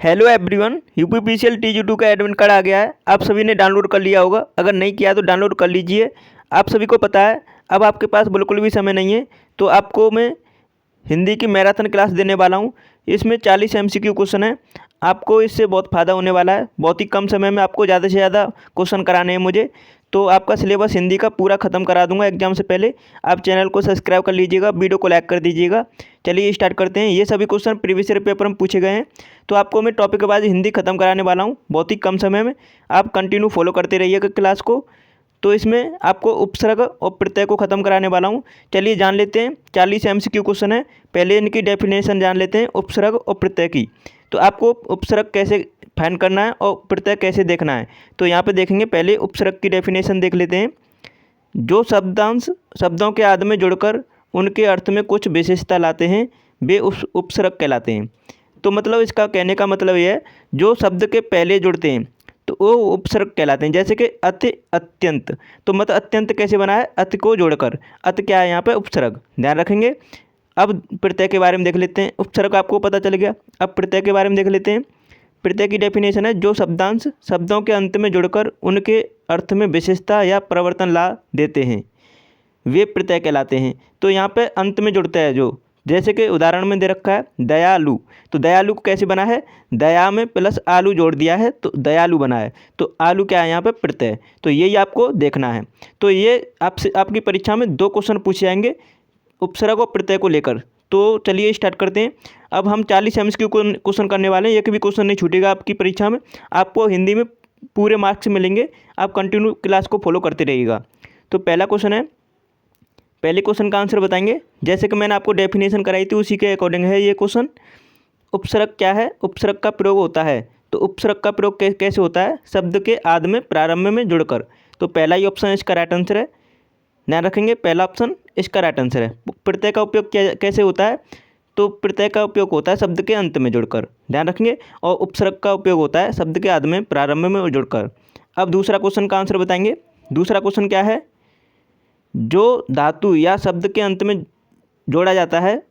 Hello everyone, UPPCL TG2 का admit card आ गया है। आप सभी ने डाउनलोड कर लिया होगा। अगर नहीं किया तो डाउनलोड कर लीजिए। आप सभी को पता है अब आपके पास बिल्कुल भी समय नहीं है, तो आपको मैं हिंदी की मैराथन क्लास देने वाला हूँ। इसमें 40 MCQ क्वेश्चन है। आपको इससे बहुत फ़ायदा होने वाला है। बहुत ही कम समय में आपको ज़्यादा से ज़्यादा क्वेश्चन कराने हैं मुझे। तो आपका सिलेबस हिंदी का पूरा ख़त्म करा दूंगा एग्जाम से पहले। आप चैनल को सब्सक्राइब कर लीजिएगा, वीडियो को लाइक कर दीजिएगा। चलिए स्टार्ट करते हैं। ये सभी क्वेश्चन प्रीवियस ईयर पेपर में पूछे गए हैं, तो आपको मैं टॉपिक के बाद हिंदी खत्म कराने वाला हूँ बहुत ही कम समय में। आप कंटिन्यू फॉलो करते रहिएगा क्लास को। तो इसमें आपको उपसर्ग और प्रत्यय को ख़त्म कराने वाला हूँ। चलिए जान लेते हैं। 40 MCQ क्वेश्चन है। पहले इनकी डेफिनेशन जान लेते हैं उपसर्ग और प्रत्यय की। तो आपको उपसर्ग कैसे फाइंड करना है और प्रत्यय कैसे देखना है, तो यहाँ पे देखेंगे। पहले उपसर्ग की डेफिनेशन देख लेते हैं। जो शब्दांश शब्दों के आदि में जुड़कर उनके अर्थ में कुछ विशेषता लाते हैं, वे उपसर्ग कहलाते हैं। तो मतलब इसका कहने का मतलब यह है, जो शब्द के पहले जुड़ते हैं तो वो उपसर्ग कहलाते हैं। जैसे कि अति, अत्यंत। तो मतलब अत्यंत कैसे बना है? अति को जोड़कर। अति क्या है यहाँ पे? उपसर्ग। ध्यान रखेंगे। अब प्रत्यय के बारे में देख लेते हैं। उपसर्ग आपको पता चल गया। अब प्रत्यय के बारे में देख लेते हैं। प्रत्यय की डेफिनेशन है, जो शब्दांश शब्दों के अंत में जुड़कर उनके अर्थ में विशेषता या परिवर्तन ला देते हैं, वे प्रत्यय कहलाते हैं। तो यहाँ पे अंत में जुड़ता है जो, जैसे कि उदाहरण में दे रखा है दयालु। तो दयालु को कैसे बना है? दया में प्लस आलू जोड़ दिया है तो दयालु बना है। तो आलू क्या है यहाँ पे? प्रत्यय। तो यही आपको देखना है। तो ये आपसे आपकी परीक्षा में 2 क्वेश्चन पूछे जाएंगे उपसर्ग और प्रत्यय को लेकर। तो चलिए स्टार्ट करते हैं। अब हम 40 MCQ क्वेश्चन करने वाले हैं। एक भी क्वेश्चन नहीं छूटेगा आपकी परीक्षा में। आपको हिंदी में पूरे मार्क्स मिलेंगे। आप कंटिन्यू क्लास को फॉलो करते रहिएगा। तो पहला क्वेश्चन है, पहले क्वेश्चन का आंसर बताएंगे। जैसे कि मैंने आपको डेफिनेशन कराई थी उसी के अकॉर्डिंग है ये क्वेश्चन। उपसर्ग क्या है? उपसर्ग का प्रयोग होता है। तो उपसर्ग का प्रयोग कैसे होता है? शब्द के आदि में प्रारंभ में जुड़कर। तो पहला ही ऑप्शन इसका राइट आंसर है। ध्यान रखेंगे, पहला ऑप्शन इसका राइट आंसर है। प्रत्यय का उपयोग कैसे होता है? तो प्रत्यय का उपयोग होता है शब्द के अंत में जुड़कर। ध्यान रखेंगे। और उपसर्ग का उपयोग होता है शब्द के आदि में प्रारंभ में जुड़कर। अब दूसरा क्वेश्चन का आंसर बताएंगे। दूसरा क्वेश्चन क्या है? जो धातु या शब्द के अंत में जोड़ा जाता है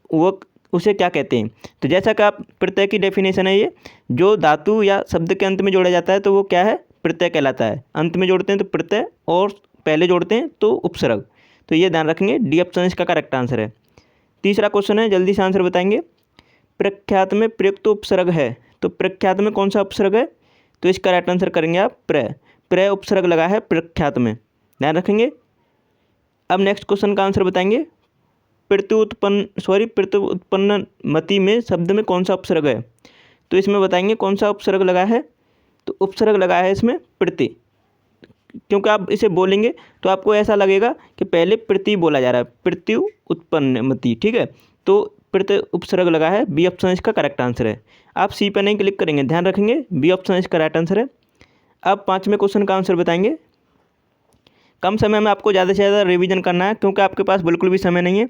वो उसे क्या कहते हैं? तो जैसा कि आप प्रत्यय की डेफिनेशन है ये, जो धातु या शब्द के अंत में जोड़ा जाता है तो वो क्या है? प्रत्यय कहलाता है। अंत में जोड़ते हैं तो प्रत्यय, और पहले जोड़ते हैं तो उपसर्ग। तो ये ध्यान रखेंगे। डी ऑप्शन इसका करेक्ट आंसर है। तीसरा क्वेश्चन है, जल्दी से आंसर बताएंगे। प्रख्यात में प्रयुक्त उपसर्ग है। तो प्रख्यात में कौन सा उपसर्ग है? तो इसका राइट आंसर करेंगे आप प्र। प्र उपसर्ग लगा है प्रख्यात में। ध्यान रखेंगे। अब नेक्स्ट क्वेश्चन का आंसर बताएंगे। प्रत्युत्पन्न मति में शब्द में कौन सा उपसर्ग है? तो इसमें बताएंगे कौन सा उपसर्ग लगा है। तो उपसर्ग लगा है इसमें प्रति, क्योंकि आप इसे बोलेंगे तो आपको ऐसा लगेगा कि पहले प्रति बोला जा रहा है, प्रत्यु उत्पन्न मति। ठीक है। तो प्रत्यय उपसर्ग लगा है। बी ऑप्शन इसका करेक्ट आंसर है। आप सी पर नहीं क्लिक करेंगे। ध्यान रखेंगे, बी ऑप्शन इसका राइट आंसर है। अब 5वें क्वेश्चन का आंसर बताएंगे। कम समय में आपको ज़्यादा से ज़्यादा रिवीजन करना है, क्योंकि आपके पास बिल्कुल भी समय नहीं है।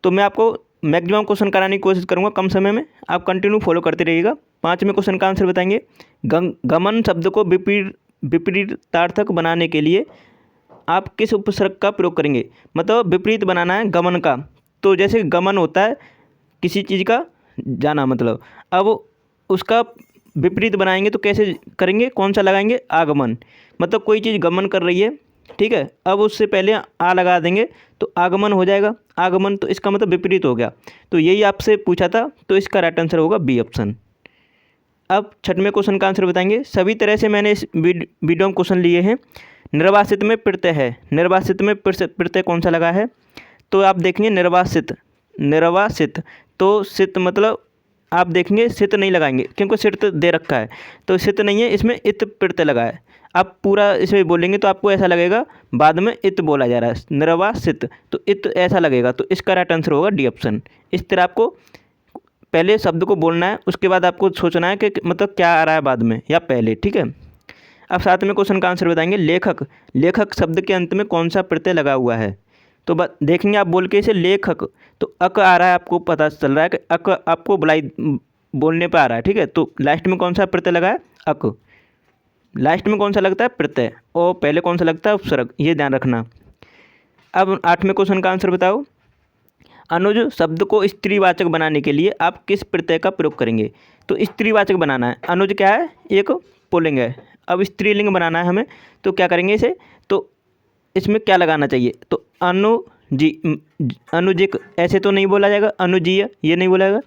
तो मैं आपको मैक्सिमम क्वेश्चन कराने की कोशिश करूंगा कम समय में। आप कंटिन्यू फॉलो करते रहिएगा। 5वें क्वेश्चन का आंसर बताएंगे। गमन शब्द को विपरीतार्थक बनाने के लिए आप किस उपसर्ग का प्रयोग करेंगे? मतलब विपरीत बनाना है गमन का। तो जैसे गमन होता है किसी चीज़ का जाना, मतलब अब उसका विपरीत बनाएंगे तो कैसे करेंगे? कौन सा लगाएंगे? आगमन। मतलब कोई चीज़ गमन कर रही है, ठीक है, अब उससे पहले आ लगा देंगे तो आगमन हो जाएगा। आगमन तो इसका मतलब विपरीत हो गया। तो यही आपसे पूछा था, तो इसका राइट आंसर होगा बी ऑप्शन। अब 6वें क्वेश्चन का आंसर बताएंगे। सभी तरह से मैंने इस वीडियो में क्वेश्चन लिए हैं। निर्वासित में प्रत्यय है। निर्वासित में प्रत्यय कौन सा लगा है? तो आप देखेंगे निर्वासित। निर्वासित तो सित, मतलब आप देखेंगे सित नहीं लगाएंगे, क्योंकि सित दे रखा है तो सित नहीं है, इसमें इत प्रत्यय लगा है। आप पूरा इसमें बोलेंगे तो आपको ऐसा लगेगा बाद में इत बोला जा रहा है, निर्वासित, तो इत ऐसा लगेगा। तो इसका राइट आंसर होगा डी ऑप्शन। इस तरह आपको पहले शब्द को बोलना है, उसके बाद आपको सोचना है कि मतलब क्या आ रहा है बाद में या पहले। ठीक है। अब 7वें क्वेश्चन का आंसर बताएंगे। लेखक। लेखक शब्द के अंत में कौन सा प्रत्यय लगा हुआ है? तो देखेंगे आप बोल के इसे लेखक, तो अक आ रहा है, आपको पता चल रहा है कि अक आपको बुलाई बोलने पर आ रहा है। ठीक है। तो लास्ट में कौन सा प्रत्यय लगा है? अक। लास्ट में कौन सा लगता है? प्रत्यय। और पहले कौन सा लगता है? उपसर्ग। ये ध्यान रखना। अब 8वें क्वेश्चन का आंसर बताओ। अनुज शब्द को स्त्रीवाचक बनाने के लिए आप किस प्रत्यय का प्रयोग करेंगे? तो स्त्रीवाचक बनाना है। अनुज क्या है? एक पुल्लिंग है। अब स्त्रीलिंग बनाना है हमें, तो क्या करेंगे इसे? तो इसमें क्या लगाना चाहिए? तो अनुजिक ऐसे तो नहीं बोला जाएगा, अनुजीय ये नहीं बोला जाएगा,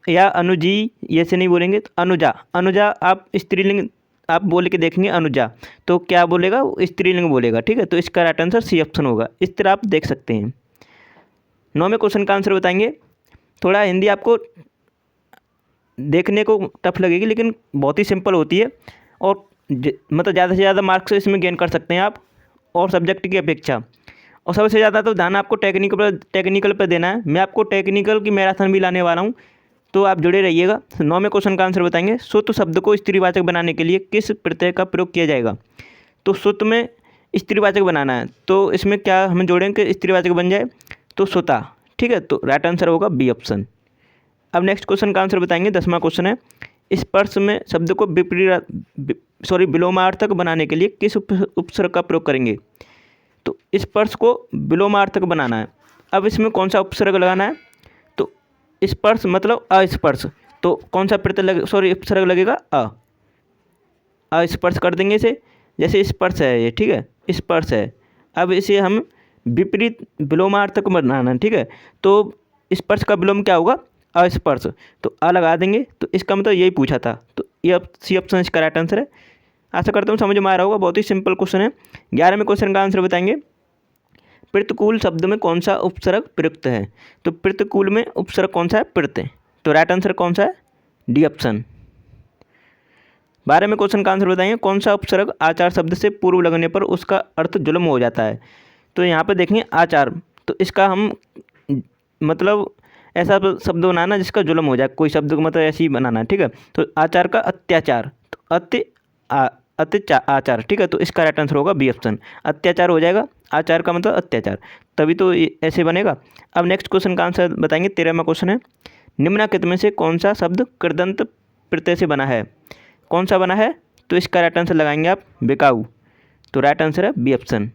या अनुजी ये से नहीं बोलेंगे। तो अनुजा, अनुजा आप स्त्रीलिंग आप बोल के देखेंगे अनुजा, तो क्या बोलेगा? वो स्त्रीलिंग बोलेगा। ठीक है, तो इसका राइट आंसर सी ऑप्शन होगा। इस तरह आप देख सकते हैं। 9वें क्वेश्चन का आंसर बताएंगे। थोड़ा हिंदी आपको देखने को टफ लगेगी, लेकिन बहुत ही सिंपल होती है और मतलब ज़्यादा से ज़्यादा मार्क्स इसमें गेन कर सकते हैं आप और सब्जेक्ट की अपेक्षा। और सबसे ज़्यादा तो ध्यान आपको टेक्निकल पर देना है। मैं आपको टेक्निकल की मैराथन भी लाने वाला हूँ, तो आप जुड़े रहिएगा। 9वें क्वेश्चन का आंसर बताएंगे। सुत शब्द को स्त्रीवाचक बनाने के लिए किस प्रत्यय का प्रयोग किया जाएगा? तो सुत में स्त्रीवाचक बनाना है, तो इसमें क्या हमें जोड़ेंगे कि स्त्रीवाचक बन जाए? तो सुता। ठीक है, तो राइट आंसर होगा बी ऑप्शन। अब नेक्स्ट क्वेश्चन का आंसर बताएंगे। 10वां क्वेश्चन है, स्पर्श में शब्द को विलोमार्थक बनाने के लिए किस उपसर्ग का प्रयोग करेंगे? तो स्पर्श को विलोमार्थक बनाना है। अब इसमें कौन सा उपसर्ग लगाना है? तो स्पर्श मतलब अस्पर्श, तो कौन सा प्रत्यय उपसर्ग लगेगा? अस्पर्श कर देंगे इसे। जैसे स्पर्श है ये, ठीक है, स्पर्श है। अब इसे हम विपरीत विलोमार्थक बनाना है। ठीक है, तो स्पर्श का विलोम क्या होगा? अस्पर्श, तो लगा देंगे। तो इसका मतलब यही पूछा था, तो ये सी ऑप्शन इसका राइट आंसर है। आशा करता हूँ समझ में आ रहा होगा, बहुत ही सिंपल क्वेश्चन है। 11वें क्वेश्चन का आंसर बताएंगे। प्रतिकूल शब्द में कौन सा उपसर्ग प्रयुक्त है? तो प्रतिकूल में उपसर्ग कौन सा है? प्रत्यय। तो राइट आंसर कौन सा है? D option. 12वें क्वेश्चन का आंसर बताएंगे। कौन सा उपसर्ग आचार शब्द से पूर्व लगने पर उसका अर्थ जुल्म हो जाता है? तो यहाँ पे देखेंगे आचार, तो इसका हम मतलब ऐसा शब्द बनाना जिसका जुल्म हो जाए, कोई शब्द को मतलब ऐसे ही बनाना है। ठीक है, तो आचार का अत्याचार, तो आचार। ठीक है, तो इसका राइट आंसर होगा बी ऑप्शन। अत्याचार हो जाएगा, आचार का मतलब अत्याचार, तभी तो ऐसे बनेगा। अब नेक्स्ट क्वेश्चन का आंसर बताएंगे। 13वां क्वेश्चन है, निम्नलिखित में से कौन सा शब्द कृदंत प्रत्यय से बना है? कौन सा बना है? तो इसका राइट आंसर लगाएंगे आप बिकाऊ, तो राइट आंसर है बी ऑप्शन।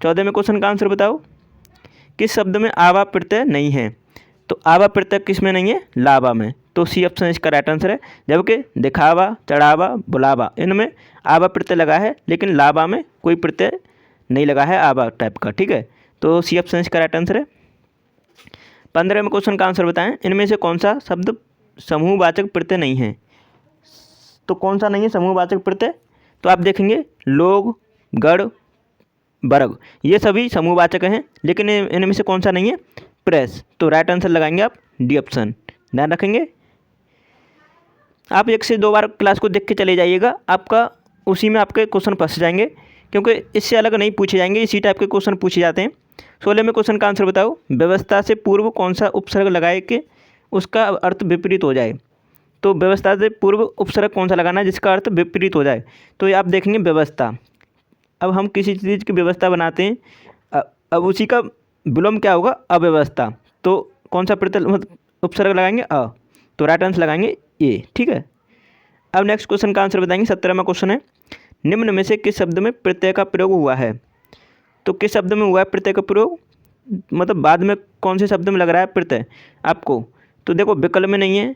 14वें क्वेश्चन का आंसर बताओ। किस शब्द में आवा प्रत्यय नहीं है? तो आवा प्रत्यय किस में नहीं है? लावा में, तो सी ऑप्शन इसका राइट आंसर है। जबकि दिखावा, चढ़ावा, बुलावा, इनमें आवा प्रत्यय लगा है, लेकिन लावा में कोई प्रत्यय नहीं लगा है आवा टाइप का। ठीक है, तो सी ऑप्शन इसका राइट आंसर है। 15वें क्वेश्चन का आंसर बताएं। इनमें से कौन सा शब्द समूहवाचक प्रत्यय नहीं है? तो कौन सा नहीं है समूहवाचक प्रत्यय? तो आप देखेंगे लोग, गढ़, वर्ग, ये सभी समूहवाचक हैं, लेकिन इनमें से कौन सा नहीं है? प्रेस, तो राइट आंसर लगाएंगे आप डी ऑप्शन। ध्यान रखेंगे। आप 1 से 2 बार क्लास को देख के चले जाइएगा, आपका उसी में आपके क्वेश्चन फंस जाएंगे, क्योंकि इससे अलग नहीं पूछे जाएंगे, इसी टाइप के क्वेश्चन पूछे जाते हैं। 16वें क्वेश्चन का आंसर बताओ। व्यवस्था से पूर्व कौन सा उपसर्ग लगाए कि उसका अर्थ विपरीत हो जाए? तो व्यवस्था से पूर्व उपसर्ग कौन सा लगाना है जिसका अर्थ विपरीत हो जाए? तो ये आप देखेंगे व्यवस्था। अब हम किसी चीज़ की व्यवस्था बनाते हैं, अब उसी का विलोम क्या होगा? अव्यवस्था, तो कौन सा प्रत्यय उपसर्ग लगाएंगे? तो राइट आंसर लगाएंगे ए। ठीक है, अब नेक्स्ट क्वेश्चन का आंसर बताएंगे। 17वां क्वेश्चन है, निम्न में से किस शब्द में प्रत्यय का प्रयोग हुआ है? तो किस शब्द में हुआ है प्रत्यय का प्रयोग? मतलब बाद में कौन से शब्द में लग रहा है प्रत्यय आपको? तो देखो विकल्प में नहीं है,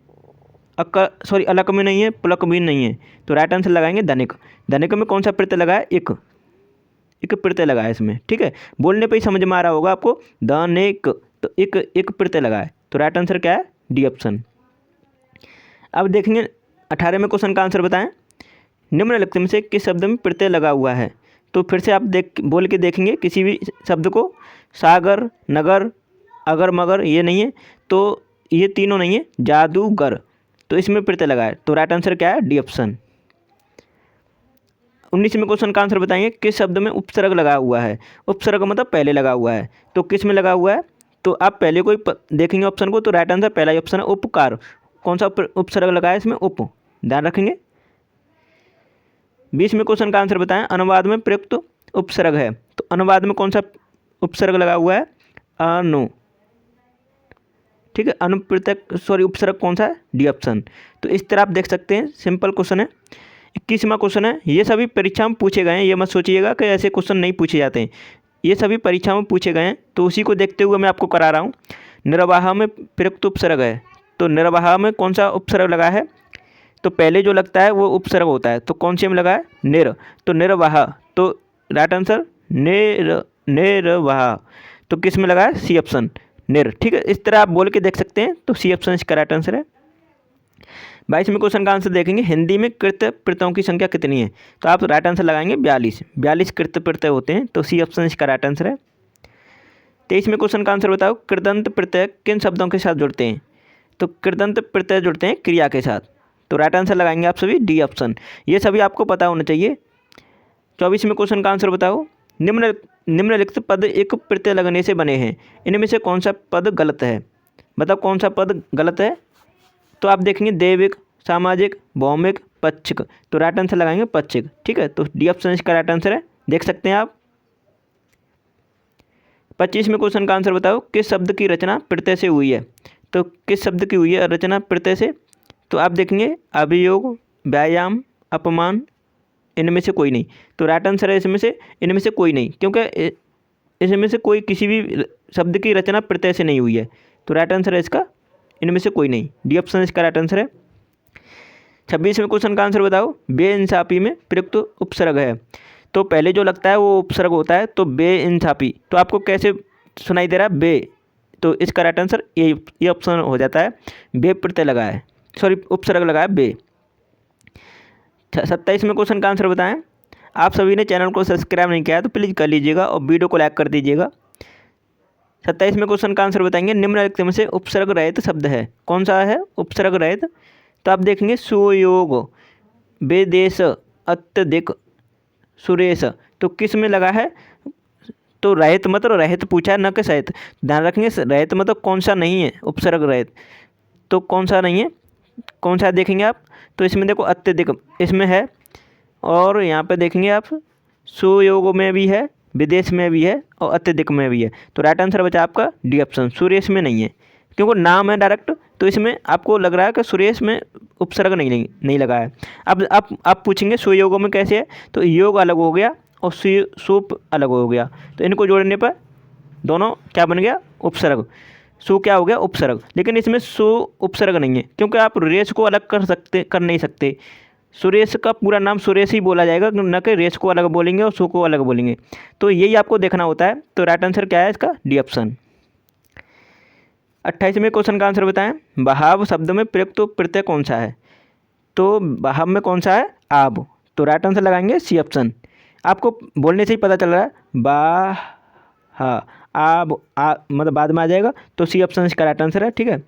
अलक में नहीं है, पुलक भी नहीं है, तो राइट आंसर लगाएंगे धनिक। धनिक में कौन सा प्रत्यय लगा है? एक प्रत्यय लगा है इसमें। ठीक है, बोलने पे ही समझ में आ रहा होगा आपको, धनिक, तो एक प्रत्यय लगा है, तो राइट आंसर क्या है? D option. अब देखेंगे 18वें क्वेश्चन का आंसर बताएं। निम्नलिखित में से किस शब्द में प्रत्यय लगा हुआ है? तो फिर से आप बोल के देखेंगे किसी भी शब्द को। सागर, नगर, अगर, मगर, ये नहीं है, तो ये तीनों नहीं है। जादूगर, तो इसमें प्रत्यय लगा है, तो राइट आंसर क्या है? D option. 19वें क्वेश्चन का आंसर बताएंगे। किस शब्द में उपसर्ग लगा हुआ है? उपसर्ग मतलब पहले लगा हुआ है, तो किस में लगा हुआ है? तो आप पहले को देखेंगे ऑप्शन को, तो राइट आंसर पहला ही ऑप्शन है उपकार। कौन सा उपसर्ग लगा है इसमें? उप, ध्यान रखेंगे। 20वें क्वेश्चन का आंसर बताएं। अनुवाद में प्रयुक्त उपसर्ग है, तो अनुवाद में कौन सा उपसर्ग लगा हुआ है? अनु। ठीक है, उपसर्ग कौन सा है? D option. तो इस तरह आप देख सकते हैं, सिंपल क्वेश्चन है। 21वां क्वेश्चन है, ये सभी परीक्षा में पूछे गए हैं, ये मत सोचिएगा कि ऐसे क्वेश्चन नहीं पूछे जाते हैं। ये सभी परीक्षा में पूछे गए हैं, तो उसी को देखते हुए मैं आपको करा रहा हूँ। निर्वाह में प्रयुक्त उपसर्ग है, तो निर्वाह में कौन सा उपसर्ग लगा है? तो पहले जो लगता है वो उपसर्ग होता है, तो कौन से में लगा है? निर, तो निर्वाह, तो राइट आंसर निर्वाह। तो किस में लगा है? सी ऑप्शन, निर। ठीक है, इस तरह आप बोल के देख सकते हैं, तो सी ऑप्शन इसका राइट आंसर है। 22वें क्वेश्चन का आंसर देखेंगे, हिंदी में कृत प्रत्ययों की संख्या कितनी है? तो आप राइट आंसर लगाएंगे 42 कृत प्रत्यय होते हैं, तो सी ऑप्शन इसका राइट आंसर है। 23वें क्वेश्चन का आंसर बताओ, कृदंत प्रत्यय किन शब्दों के साथ जुड़ते हैं? तो कृदंत प्रत्यय जुड़ते हैं क्रिया के साथ, तो राइट आंसर लगाएंगे आप सभी डी ऑप्शन। ये सभी आपको पता होना चाहिए। 24वें क्वेश्चन का आंसर बताओ, निम्नलिखित पद एक प्रत्यय लगने से बने हैं, इनमें से कौन सा पद गलत है? बताओ कौन सा पद गलत है? तो आप देखेंगे दैविक, सामाजिक, भौमिक, पक्षिक, तो राइट आंसर लगाएंगे पक्षिक। ठीक है, तो डी ऑप्शन इसका राइट आंसर है, देख सकते हैं आप। 25वें क्वेश्चन का आंसर बताओ, किस शब्द की रचना प्रत्यय से हुई है? तो किस शब्द की हुई है रचना प्रत्यय से? तो आप देखेंगे अभियोग, व्यायाम, अपमान, इनमें से कोई नहीं, तो राइट आंसर है इसमें से इनमें से कोई नहीं, क्योंकि इसमें से कोई किसी भी शब्द की रचना प्रत्यय से नहीं हुई है, तो राइट आंसर है इसका इनमें से कोई नहीं, डी ऑप्शन इसका राइट आंसर है। 26वें क्वेश्चन का आंसर बताओ, बेइंसाफी में प्रयुक्त उपसर्ग है, तो पहले जो लगता है वो उपसर्ग होता है, तो बेइंसाफी, तो आपको कैसे सुनाई दे रहा है? बे, तो इसका राइट आंसर ये ऑप्शन हो जाता है, बे प्रत्यय लगा है, सॉरी उपसर्ग लगा है बे। 27वें क्वेश्चन का आंसर बताएं। आप सभी ने चैनल को सब्सक्राइब नहीं किया है तो प्लीज़ कर लीजिएगा और वीडियो को लाइक कर दीजिएगा। 27वें क्वेश्चन का आंसर बताएंगे, निम्नलिखित में से उपसर्ग रहित शब्द है, कौन सा है उपसर्ग रहित? तो आप देखेंगे सुयोग, विदेश, अत्यधिक, सुरेश, तो किस में लगा है? तो रहित मतलब रहित पूछा है, न कि सहित, ध्यान रखेंगे। रहित मतलब कौन सा नहीं है उपसर्ग रहित, तो कौन सा नहीं है, कौन सा देखेंगे आप? तो इसमें देखो अत्यधिक इसमें है, और यहाँ पे देखेंगे आप सुयोग में भी है, विदेश में भी है और अत्यधिक में भी है, तो राइट आंसर बचा आपका डी ऑप्शन, सुरेश में नहीं है, क्योंकि नाम है डायरेक्ट, तो इसमें आपको लग रहा है कि सुरेश में उपसर्ग नहीं लगा है। अब आप पूछेंगे सुयोगों में कैसे है? तो योग अलग हो गया और सूप अलग हो गया, तो इनको जोड़ने पर दोनों क्या बन गया? उपसर्ग। सु क्या हो गया? उपसर्ग। लेकिन इसमें सु उपसर्ग नहीं है, क्योंकि आप रेश को अलग कर नहीं सकते। सुरेश का पूरा नाम सुरेश ही बोला जाएगा, न कि रेश को अलग बोलेंगे और सु को अलग बोलेंगे, तो यही आपको देखना होता है। तो राइट आंसर क्या है इसका? D option. 28वें क्वेश्चन का आंसर बताएं, बहाव शब्द में प्रयुक्त प्रत्यय कौन सा है? तो बहाव में कौन सा है? आब, तो राइट आंसर लगाएंगे सी ऑप्शन। आपको बोलने से ही पता चल रहा है, बा हा आब मतलब बाद में आ जाएगा, तो सी ऑप्शन इसका राइट आंसर है। ठीक है,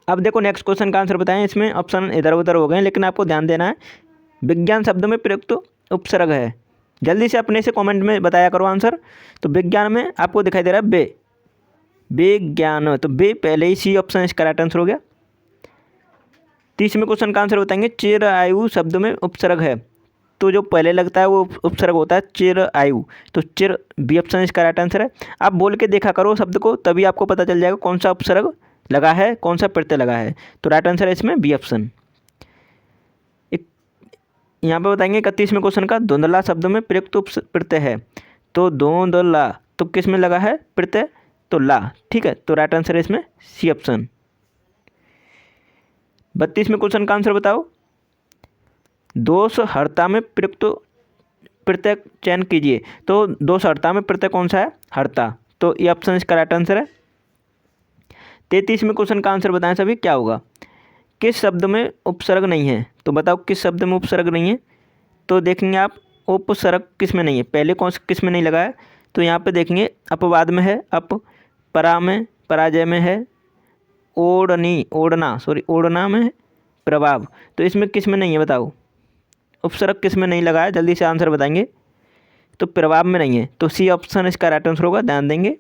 अब देखो नेक्स्ट क्वेश्चन का आंसर बताएं। इसमें ऑप्शन इधर उधर हो गए, लेकिन आपको ध्यान देना है, विज्ञान शब्द में प्रयुक्त उपसर्ग है। जल्दी से अपने से कमेंट में बताया करो आंसर। तो विज्ञान में आपको दिखाई दे रहा है बे, विज्ञान, तो बे पहले ही सी ऑप्शन इसका राइट आंसर हो गया। 30वें क्वेश्चन का आंसर बताएंगे, चिर आयु शब्द में उपसर्ग है, तो जो पहले लगता है वो उपसर्ग होता है चिर आयु, तो चिर बी ऑप्शन इसका राइट आंसर है। आप बोल के देखा करो शब्द को, तभी आपको पता चल जाएगा कौन सा उपसर्ग लगा है, कौन सा प्रत्यय लगा है, तो राइट आंसर है इसमें बी ऑप्शन। यहाँ पे बताएंगे 31वें क्वेश्चन का, धुंधला शब्द में प्रयुक्त प्रत्यय है, तो धुंधला, तो किस में लगा है प्रत्यय? तो ला। ठीक है, तो राइट आंसर है इसमें सी ऑप्शन। 32वें क्वेश्चन का आंसर बताओ, दोष हर्ता में प्रयुक्त प्रत्यय चयन कीजिए, तो दोष हर्ता में प्रत्यय कौन सा है? हर्ता, तो ये ऑप्शन इसका राइट आंसर है। 33वें क्वेश्चन का आंसर बताएं सभी, क्या होगा? किस शब्द में उपसर्ग नहीं है? तो बताओ किस शब्द में उपसर्ग नहीं है? तो देखेंगे आप उपसर्ग किस में नहीं है, पहले कौन किस में नहीं लगा है? तो यहाँ पे देखेंगे अपवाद में है अप, परा में, पराजय में है, ओढ़ना में है, प्रभाव, तो इसमें किस में नहीं है बताओ? उपसर्ग किस में नहीं लगा है? जल्दी से आंसर बताएंगे। तो प्रभाव में नहीं है, तो सी ऑप्शन इसका राइट आंसर होगा, ध्यान देंगे।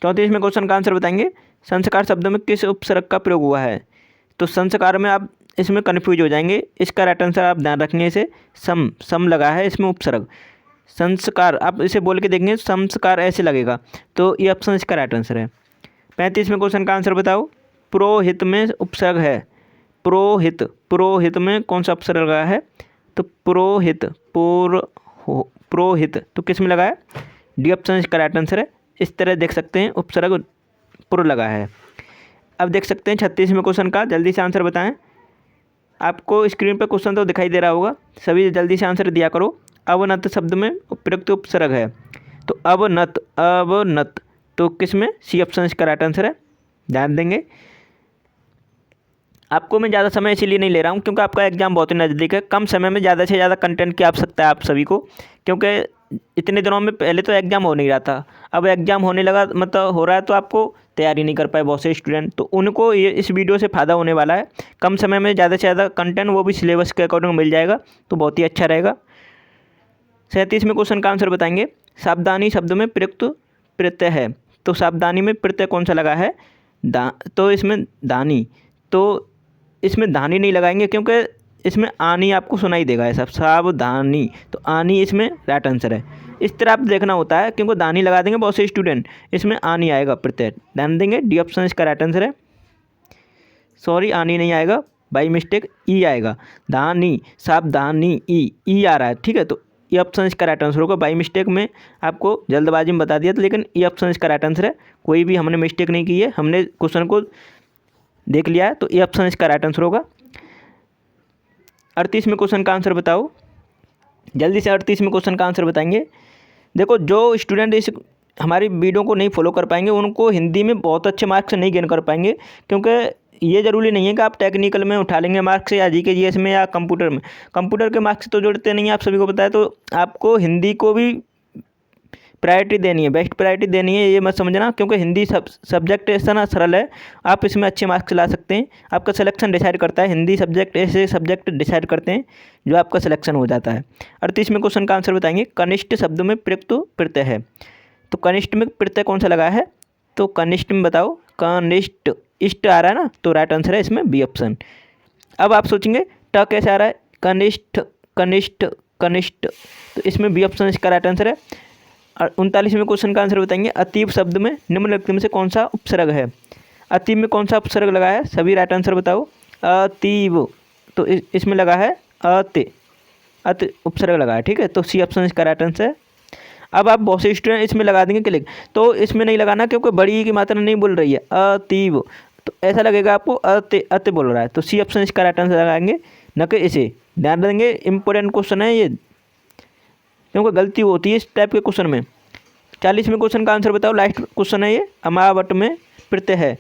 34वें क्वेश्चन का आंसर बताएंगे, संस्कार शब्द में किस उपसर्ग का प्रयोग हुआ है? तो संस्कार में आप इसमें कन्फ्यूज हो जाएंगे, इसका राइट आंसर आप ध्यान रखेंगे, इसे सम लगा है इसमें उपसर्ग। संस्कार आप इसे बोल के देखेंगे, संस्कार ऐसे लगेगा, तो ये ऑप्शन इसका राइट आंसर है। 35वें क्वेश्चन का आंसर बताओ, पुरोहित में उपसर्ग है, पुरोहित में कौन सा उपसर्ग लगा है? तो पुरोहित, पुरोहित, तो किस में लगा है? डी ऑप्शन इसका राइट आंसर है। इस तरह देख सकते हैं उपसर्ग पुर लगा है। अब देख सकते हैं 36वें क्वेश्चन का, जल्दी से आंसर बताएं। आपको स्क्रीन पर क्वेश्चन तो दिखाई दे रहा होगा, सभी जल्दी से आंसर दिया करो। अवनत शब्द में प्रयुक्त उपसर्ग है, तो अवनत तो किस में? सी ऑप्शन इसका राइट आंसर है। ध्यान देंगे। आपको मैं ज़्यादा समय इसीलिए नहीं ले रहा हूँ क्योंकि आपका एग्जाम बहुत ही नज़दीक है। कम समय में ज़्यादा से ज़्यादा कंटेंट की आवश्यकता है आप सभी को, क्योंकि इतने दिनों में पहले तो एग्ज़ाम हो नहीं रहा था, अब एग्ज़ाम होने लगा, मतलब हो रहा है, तो आपको तैयारी नहीं कर पाए बहुत से स्टूडेंट, तो उनको ये इस वीडियो से फ़ायदा होने वाला है। कम समय में ज़्यादा से ज़्यादा कंटेंट, वो भी सिलेबस के अकॉर्डिंग मिल जाएगा, तो बहुत ही अच्छा रहेगा। 37वें क्वेश्चन का आंसर बताएंगे। सावधानी शब्द में प्रयुक्त प्रत्यय है, तो सावधानी में प्रत्यय कौन सा लगा है? तो इसमें दानी, तो इसमें धानी नहीं लगाएंगे क्योंकि इसमें आनी आपको सुनाई देगा ऐसा, सावधानी, तो आनी इसमें राइट आंसर है। इस तरह आप देखना होता है, क्योंकि दानी लगा देंगे बहुत से स्टूडेंट, इसमें आनी आएगा प्रत्यय। ध्यान देंगे, डी ऑप्शन इसका राइट आंसर है। सॉरी, आनी नहीं आएगा, बाई मिस्टेक ई आएगा। धानी, सावधानी, ई आ रहा है, ठीक है, तो ई ऑप्शन इसका राइट आंसर होगा। बाई मिस्टेक में आपको जल्दबाजी में बता दिया था, लेकिन ई ऑप्शन इसका राइट आंसर है। कोई भी हमने मिस्टेक नहीं की है, हमने क्वेश्चन को देख लिया है, तो ये ऑप्शन इसका राइट आंसर होगा। 38वें क्वेश्चन का आंसर बताओ, जल्दी से 38वें क्वेश्चन का आंसर बताएंगे। देखो, जो स्टूडेंट इस हमारी वीडियो को नहीं फॉलो कर पाएंगे उनको हिंदी में बहुत अच्छे मार्क्स नहीं गेन कर पाएंगे, क्योंकि ये ज़रूरी नहीं है कि आप टेक्निकल में उठा लेंगे मार्क्स या जीके जीएस में या कंप्यूटर में। कंप्यूटर के मार्क्स तो जुड़ते नहीं है, आप सभी को पता है, तो आपको हिंदी को भी प्रायोरिटी देनी है, बेस्ट प्रायोरिटी देनी है, ये मत समझना, क्योंकि हिंदी सब्जेक्ट ऐसा ना सरल है, आप इसमें अच्छे मार्क्स ला सकते हैं। आपका सिलेक्शन डिसाइड करता है, हिंदी सब्जेक्ट ऐसे सब्जेक्ट डिसाइड करते हैं जो आपका सिलेक्शन हो जाता है। 38वें क्वेश्चन का आंसर बताएंगे। कनिष्ठ शब्द में प्रयुक्त प्रत्यय है, तो कनिष्ठ में प्रत्यय कौन सा लगा है? तो कनिष्ठ में बताओ, कनिष्ठ, इष्ट आ रहा है ना, तो राइट आंसर है इसमें बी ऑप्शन। अब आप सोचेंगे ट कैसे आ रहा है? कनिष्ठ, कनिष्ठ, कनिष्ठ, तो इसमें बी ऑप्शन इसका राइट आंसर है। और 39वें क्वेश्चन का आंसर बताएंगे। अतीब शब्द में निम्नलिखित में से कौन सा उपसर्ग है? अतीब में कौन सा उपसर्ग लगा है? सभी राइट आंसर बताओ। अतीब, तो इसमें लगा है अति, अति उपसर्ग लगा है, ठीक है, तो सी ऑप्शन इसका राइट आंसर है। अब आप बहुत से स्टूडेंट इसमें लगा देंगे क्लिक, तो इसमें नहीं लगाना क्योंकि बड़ी की मात्रा नहीं बोल रही है, अतीब, तो ऐसा लगेगा आपको अति, अति बोल रहा है, तो सी ऑप्शन इसका राइट आंसर लगाएंगे, न कि इसे। ध्यान देंगे, इंपॉर्टेंट क्वेश्चन है ये, क्योंकि गलती होती है इस टाइप के क्वेश्चन में। 40वें क्वेश्चन का आंसर बताओ, लास्ट क्वेश्चन है ये। अमावट में प्रत्यय है,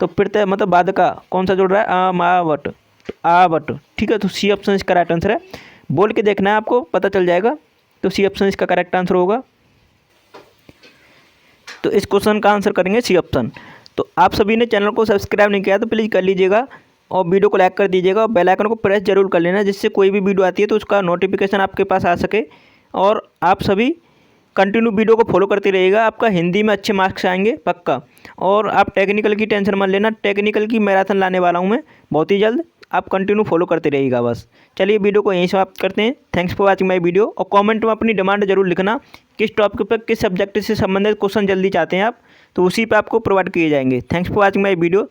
तो प्रत्यय मतलब बाद का कौन सा जुड़ रहा है? अमावट, तो आवट, ठीक है, तो सी ऑप्शन इसका राइट आंसर है। बोल के देखना है, आपको पता चल जाएगा, तो सी ऑप्शन इसका करेक्ट आंसर होगा। तो इस क्वेश्चन का आंसर करेंगे सी ऑप्शन। तो आप सभी ने चैनल को सब्सक्राइब नहीं किया तो प्लीज़ कर लीजिएगा, और वीडियो को लाइक कर दीजिएगा, और बेल आइकन को प्रेस जरूर कर लेना, जिससे कोई भी वीडियो आती है तो उसका नोटिफिकेशन आपके पास आ सके। और आप सभी कंटिन्यू वीडियो को फॉलो करते रहिएगा, आपका हिंदी में अच्छे मार्क्स आएंगे पक्का। और आप टेक्निकल की टेंशन मत लेना, टेक्निकल की मैराथन लाने वाला हूँ मैं बहुत ही जल्द, आप कंटिन्यू फॉलो करते रहिएगा बस। चलिए वीडियो को यहीं समाप्त करते हैं। Thanks for watching my video, और कमेंट में अपनी डिमांड जरूर लिखना, किस टॉपिक पर, किस सब्जेक्ट से संबंधित क्वेश्चन जल्दी चाहते हैं आप, तो उसी पर आपको प्रोवाइड किए जाएंगे। Thanks for watching my video.